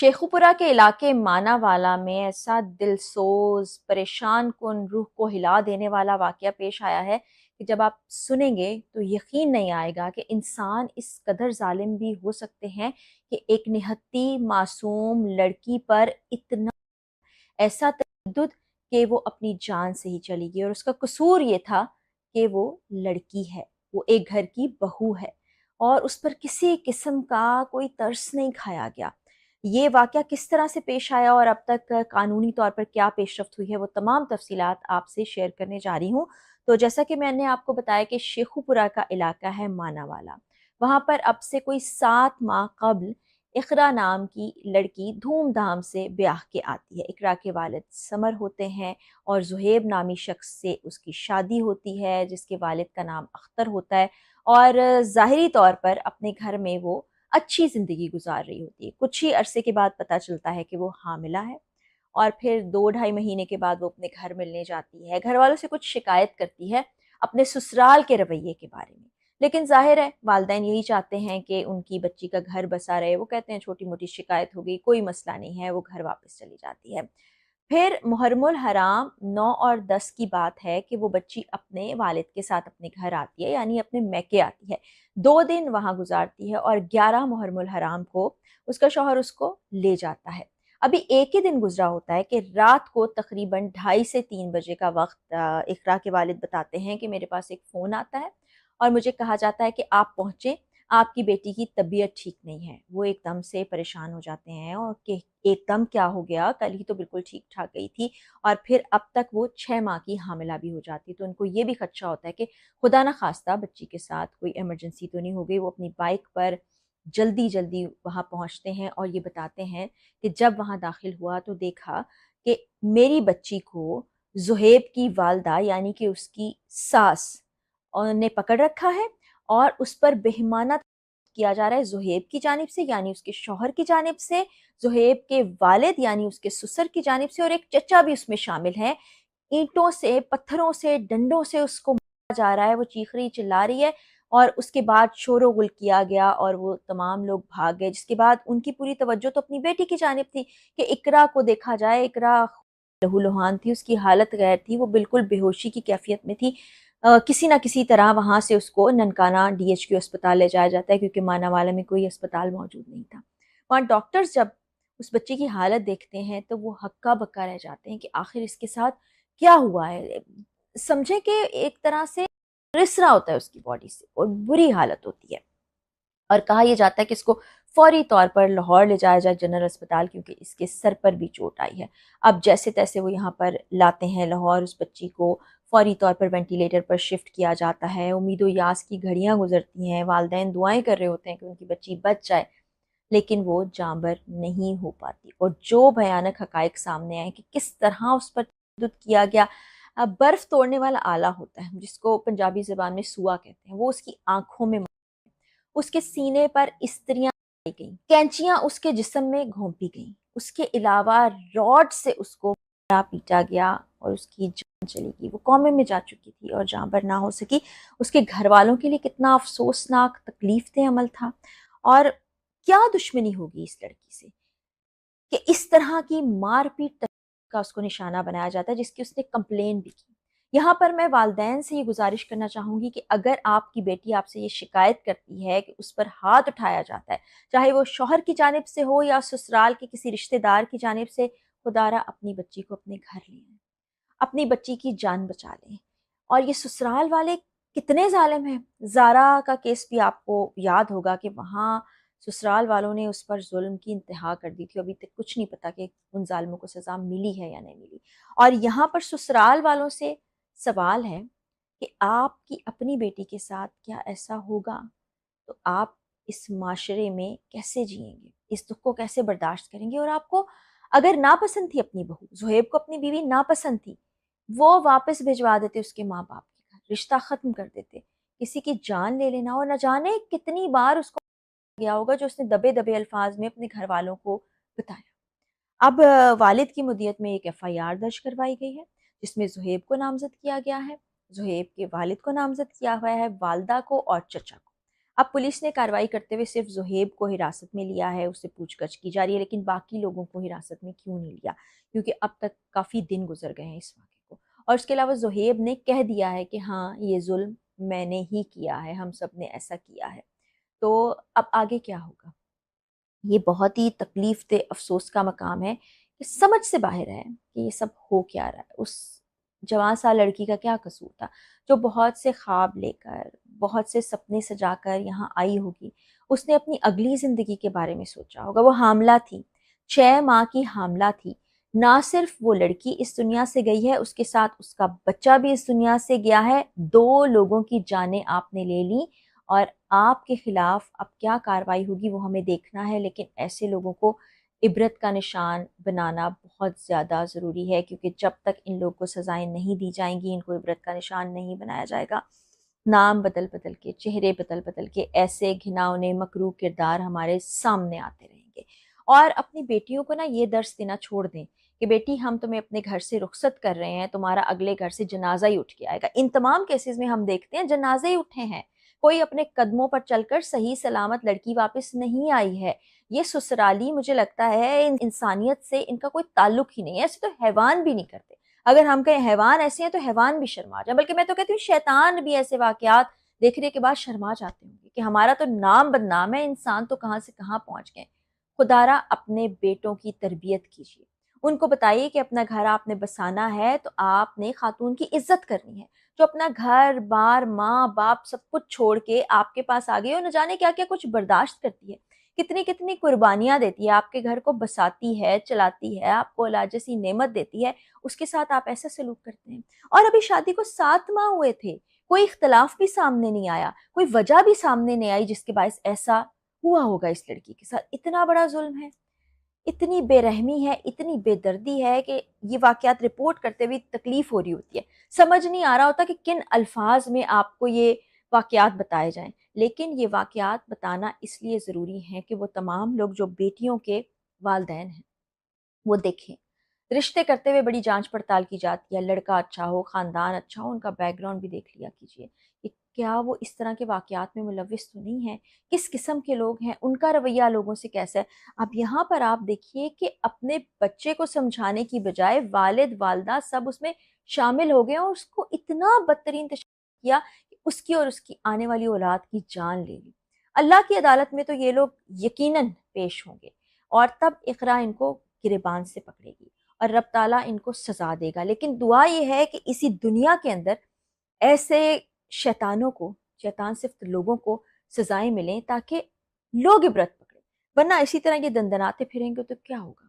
शेखुपुरा के इलाके मानावाला में ऐसा दिलसोज परेशान कुन रूह को हिला देने वाला वाकया पेश आया है कि जब आप सुनेंगे तो यकीन नहीं आएगा कि इंसान इस कदर जालिम भी हो सकते हैं कि एक निहत्ती मासूम लड़की पर इतना ऐसा तशद्दुद कि वो अपनी जान से ही चली गई। और उसका कसूर ये था कि वो लड़की है, वो एक घर की बहू है और उस पर किसी किस्म का कोई तरस नहीं खाया गया। ये वाक़या किस तरह से पेश आया और अब तक कानूनी तौर पर क्या पेशरफ्त हुई है, वो तमाम तफसीलात आपसे शेयर करने जा रही हूँ। तो जैसा कि मैंने आपको बताया कि शेखुपुरा का इलाका है मानावाला, वहाँ पर अब से कोई 7 माह कब्ल इकरा नाम की लड़की धूमधाम से ब्याह के आती है। इकरा के वालिद समर होते हैं और ज़ुहैब नामी शख्स से उसकी शादी होती है जिसके वालिद का नाम अख्तर होता है। और ज़ाहिरी तौर पर अपने घर में वो अच्छी ज़िंदगी गुजार रही होती है। कुछ ही अरसे के बाद पता चलता है कि वो हामिला है और फिर 2 ढाई महीने के बाद वो अपने घर मिलने जाती है। घर वालों से कुछ शिकायत करती है अपने ससुराल के रवैये के बारे में। लेकिन ज़ाहिर है वालिदैन यही चाहते हैं कि उनकी बच्ची का घर बसा रहे। वो कहते हैं छोटी-मोटी शिकायत हो गई, कोई मसला नहीं है, वो घर वापस चली जाती है। फिर मुहर्रमुल हराम 9 और 10 की बात है कि वो बच्ची अपने वालिद के साथ अपने घर आती है, यानी अपने मैके आती है। 2 दिन वहाँ गुजारती है और 11 मुहर्रमुल हराम को उसका शौहर उसको ले जाता है। अभी एक ही दिन गुजरा होता है कि रात को तकरीबन ढाई से 3 बजे का वक्त इकरा के वालिद बताते हैं कि मेरे पास एक फ़ोन आता है और मुझे कहा जाता है कि आप पहुँचें, आपकी बेटी की तबीयत ठीक नहीं है। वो एकदम से परेशान हो जाते हैं और कि एकदम क्या हो गया, कल ही तो बिल्कुल ठीक-ठाक गई थी और फिर अब तक वो 6 माह की हामिला भी हो जाती। तो उनको ये भी खदशा होता है कि खुदा न खास्ता बच्ची के साथ कोई इमरजेंसी तो नहीं हो गई। वो अपनी बाइक पर जल्दी-जल्दी वहाँ पहुँचते हैं और ये बताते हैं कि जब वहाँ दाखिल हुआ तो देखा कि मेरी बच्ची को ज़ुहैब की वालिदा यानी कि उसकी सास ने पकड़ रखा है और उस पर बेईमाना किया जा रहा है ज़ुहैब की जानिब से यानी उसके शौहर की जानिब से, ज़ुहैब के वालिद यानी उसके ससुर की जानिब से और एक चचा भी उसमें शामिल है। ईंटों से, पत्थरों से, डंडों से उसको मारा जा रहा है, वो चीख रही चिल्ला रही है और उसके बाद शोर-ओ-गुल किया गया और वो तमाम लोग भाग गए। जिसके बाद उनकी पूरी तवज्जो तो अपनी बेटी की जानिब थी कि इकरा को देखा जाए। इकरा लहूलुहान थी, उसकी हालत गैर थी, वो बिल्कुल बेहोशी की कैफियत में थी। किसी न किसी तरह वहाँ से उसको ननकाना डीएचक्यू अस्पताल ले जाया जाता है क्योंकि मानावाला में कोई अस्पताल मौजूद नहीं था। वहाँ डॉक्टर्स जब उस बच्ची की हालत देखते हैं तो वो हक्का-बक्का रह जाते हैं कि आखिर इसके साथ क्या हुआ है? समझें कि एक तरह से रिस रहा होता है उसकी बॉडी से और बुरी हालत होती है। और कहा यह जाता है कि इसको फौरी तौर पर लाहौर ले जाया जाए जनरल अस्पताल क्योंकि इसके सर पर भी चोट आई है। अब जैसे तैसे वो यहाँ पर लाते हैं लाहौर, उस बच्ची को फौरी तौर पर वेंटिलेटर पर शिफ्ट किया जाता है। उम्मीद व यास की घड़ियाँ गुजरती हैं, वालिदैन दुआएं कर रहे होते हैं कि उनकी बच्ची बच जाए, लेकिन वो जाँबर नहीं हो पाती। और जो भयानक हकायक सामने आए कि किस तरह उस पर तशद्दुद किया गया। बर्फ तोड़ने वाला आला होता है जिसको पंजाबी ज़बान में सूआ कहते हैं, वो उसकी आँखों में, उसके सीने पर इस्त्रियां लगाई गईं, कैंचियां उसके जिस्म में घोंपी गईं। उसके अलावा रॉड से उसको मारा पीटा गया और उसकी जान चली गई। वो कौमे में जा चुकी थी और जहाँ पर ना हो सकी। उसके घर वालों के लिए कितना अफसोसनाक तकलीफ दे अमल था और क्या दुश्मनी होगी इस लड़की से कि इस तरह की मारपीट का उसको निशाना बनाया जाता है जिसकी उसने कंप्लेन भी की। यहाँ पर मैं वालिदैन से ये गुजारिश करना चाहूँगी कि अगर आपकी बेटी आपसे ये शिकायत करती है कि उस पर हाथ उठाया जाता है, चाहे वो शौहर की जानिब से हो या ससुराल के किसी रिश्तेदार की जानिब से, खुदारा अपनी बच्ची को अपने घर ले आएं, अपनी बच्ची की जान बचा लें। और ये ससुराल वाले कितने ज़ालिम हैं। ज़ारा का केस भी आपको याद होगा कि वहाँ ससुराल वालों ने उस पर ज़ुल्म की इंतहा कर दी थी। अभी तक कुछ नहीं पता कि उन ज़ालिमों को सज़ा मिली है या नहीं मिली। और यहाँ पर ससुराल वालों से सवाल है कि आपकी अपनी बेटी के साथ क्या ऐसा होगा तो आप इस माशरे में कैसे जिएंगे, इस दुख को कैसे बर्दाश्त करेंगे। और आपको अगर नापसंद थी अपनी बहू, ज़ुहैब को अपनी बीवी नापसंद थी, वो वापस भिजवा देते उसके माँ बाप के घर, रिश्ता ख़त्म कर देते। किसी की जान ले लेना और न जाने कितनी बार उसको गया होगा जो उसने दबे दबे अल्फाज में अपने घर वालों को बताया। अब वालिद की मुदियत में एक एफआईआर दर्ज करवाई गई है जिसमें ज़ुहैब को नामज़द किया गया है, ज़ुहैब के वालिद को नामज़द किया हुआ है, वालदा को और चचा को। اب پولیس نے کارروائی کرتے ہوئے صرف زہیب کو حراست میں لیا ہے، اس سے پوچھ گچھ کی جا رہی ہے، لیکن باقی لوگوں کو حراست میں کیوں نہیں لیا؟ کیونکہ اب تک کافی دن گزر گئے ہیں اس واقعے کو، اور اس کے علاوہ زہیب نے کہہ دیا ہے کہ ہاں یہ ظلم میں نے ہی کیا ہے، ہم سب نے ایسا کیا ہے۔ تو اب آگے کیا ہوگا؟ یہ بہت ہی تکلیف دہ افسوس کا مقام ہے کہ سمجھ سے باہر ہے کہ یہ سب ہو کیا رہا ہے۔ اس جوان سا لڑکی کا کیا قصور تھا جو بہت سے خواب لے کر، بہت سے سپنے سجا کر یہاں آئی ہوگی؟ اس نے اپنی اگلی زندگی کے بارے میں سوچا ہوگا۔ وہ حاملہ تھی، 6 ماہ کی حاملہ تھی۔ نہ صرف وہ لڑکی اس دنیا سے گئی ہے، اس کے ساتھ اس کا بچہ بھی اس دنیا سے گیا ہے۔ 2 لوگوں کی جانیں آپ نے لے لیں، اور آپ کے خلاف اب کیا کارروائی ہوگی وہ ہمیں دیکھنا ہے، لیکن ایسے لوگوں کو عبرت کا نشان بنانا بہت زیادہ ضروری ہے، کیونکہ جب تک ان لوگوں کو سزائیں نہیں دی جائیں گی، ان کو عبرت کا نشان نہیں بنایا جائے گا، نام بدل بدل کے، چہرے بدل بدل کے ایسے گھناؤنے مکروہ کردار ہمارے سامنے آتے رہیں گے۔ اور اپنی بیٹیوں کو نا یہ درس دینا چھوڑ دیں کہ بیٹی ہم تمہیں اپنے گھر سے رخصت کر رہے ہیں، تمہارا اگلے گھر سے جنازہ ہی اٹھ کے آئے گا۔ ان تمام کیسز میں ہم دیکھتے ہیں جنازے ہی اٹھے ہیں، کوئی اپنے قدموں پر چل کر صحیح سلامت لڑکی واپس نہیں آئی ہے۔ یہ سسرالی مجھے لگتا ہے انسانیت سے ان کا کوئی تعلق ہی نہیں ہے، ایسے تو حیوان بھی نہیں کرتے۔ اگر ہم کہیں حیوان ایسے ہیں تو حیوان بھی شرما جائیں، بلکہ میں تو کہتی ہوں شیطان بھی ایسے واقعات دیکھنے کے بعد شرما جاتے ہوں گے کہ ہمارا تو نام بدنام ہے، انسان تو کہاں سے کہاں پہنچ گئے۔ خدارا اپنے بیٹوں کی تربیت کیجیے، ان کو بتائیے کہ اپنا گھر آپ نے بسانا ہے تو آپ نے خاتون کی عزت کرنی ہے، جو اپنا گھر بار ماں باپ سب کچھ چھوڑ کے آپ کے پاس آ گئی اور نہ جانے کیا کیا کچھ برداشت کرتی ہے، کتنی کتنی قربانیاں دیتی ہے، آپ کے گھر کو بساتی ہے، چلاتی ہے، آپ کو اللہ جیسی نعمت دیتی ہے، اس کے ساتھ آپ ایسا سلوک کرتے ہیں۔ اور ابھی شادی کو 7 ماہ ہوئے تھے، کوئی اختلاف بھی سامنے نہیں آیا، کوئی وجہ بھی سامنے نہیں آئی جس کے باعث ایسا ہوا ہوگا اس لڑکی کے ساتھ۔ اتنا بڑا ظلم ہے، اتنی بے رحمی ہے، اتنی بے دردی ہے کہ یہ واقعات رپورٹ کرتے ہوئے تکلیف ہو رہی ہوتی ہے، سمجھ نہیں آ رہا ہوتا کہ کن الفاظ میں آپ کو یہ واقعات بتائے جائیں، لیکن یہ واقعات بتانا اس لیے ضروری ہے کہ وہ تمام لوگ جو بیٹیوں کے والدین ہیں وہ دیکھیں۔ رشتے کرتے ہوئے بڑی جانچ پڑتال کی جاتی ہے، لڑکا اچھا ہو، خاندان اچھا ہو، ان کا بیک گراؤنڈ بھی دیکھ لیا کیجیے کہ کیا وہ اس طرح کے واقعات میں ملوث تو نہیں ہیں، کس قسم کے لوگ ہیں، ان کا رویہ لوگوں سے کیسا ہے۔ اب یہاں پر آپ دیکھیے کہ اپنے بچے کو سمجھانے کی بجائے والد والدہ سب اس میں شامل ہو گئے اور اس کو اتنا بدترین تشخیص کیا کہ اس کی اور اس کی آنے والی اولاد کی جان لے لی۔ اللہ کی عدالت میں تو یہ لوگ یقیناً پیش ہوں گے، اور تب اقرا ان کو گریبان سے پکڑے گی اور رب تعالیٰ ان کو سزا دے گا۔ لیکن دعا یہ ہے کہ اسی دنیا کے اندر ایسے شیطانوں کو، شیطان صرف لوگوں کو سزائیں ملیں تاکہ لوگ عبرت پکڑیں، ورنہ اسی طرح یہ دندناتے پھریں گے تو کیا ہوگا؟